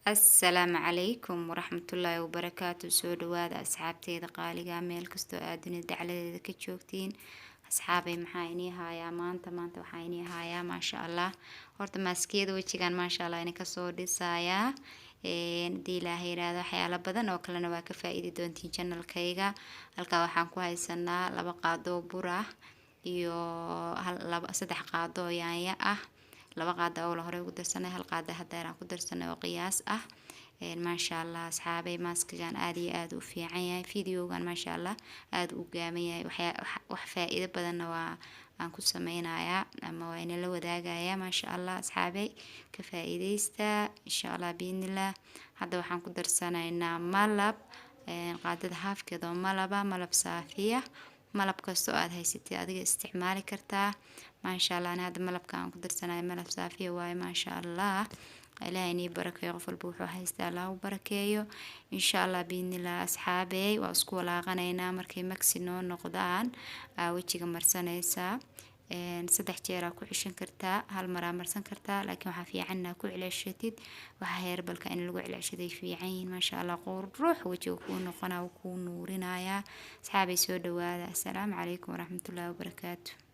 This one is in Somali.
السلام عليكم ورحمة الله وبركاته. soo dhawaada asxaabteeda qaaliga meel kastoo aad dunida dacaladeeda ka joogtiin. asxaabay maxaa inii hayaa maanta waxaa inii hayaa maasha Allah. horta maaskeeda wajigan maasha Allah inay kasoo dhisayaa hadii ilaahay yiraahdo waxyaalo badan oo kalena waa ka faa'iidi doontiin channelkayga. halka waxaan ku haysanaa 2 qaado bur ah iyo 3 qaado yaanya ah. 2 qaado oo hore ugu darsanay, 1 qaado hadda aan ku darsanay oo qiyaas ah. maasha Allah asxaabay maaskigan aad iyo aad u fiican yahay. videogan maasha Allah aad u gaaban yahay. wax faa'iido badan waa aan ku sameynayaa ama waa in la wadaagayaa maasha Allah asxaabay ka faa'iideysta insha Allah biidnillah. hadda waxaan ku darsanaynaa malab, qaadada haafkeeda malab saafiya. malab kasto aad haysatid adiga isticmaali kartaa maasha Allah. ana hadda malabka aan ku darsanayo malab saafiya waaye maasha Allah. ilaahay inii barakeeyo, qof walba wuxuu haystaa Allah u barakeeyo insha Allah biidnillah. asxaabay waa isku walaaqanaynaa markay maxi noo noqdaan wajiga marsanaysaa. 3 jeer ku cishan kartaa, hal mar marsan kartaa, laakiin waxa fiican inaad ku cilaashatid. waxa heerbalka in lagu cilaashaday fiican yihiin maasha Allah. ruux wajiga ku noqonaa ku nuurinaya. asxaabay soo dhawaada. assalaamu calaykum waraxmatullaahi wabarakaatuh.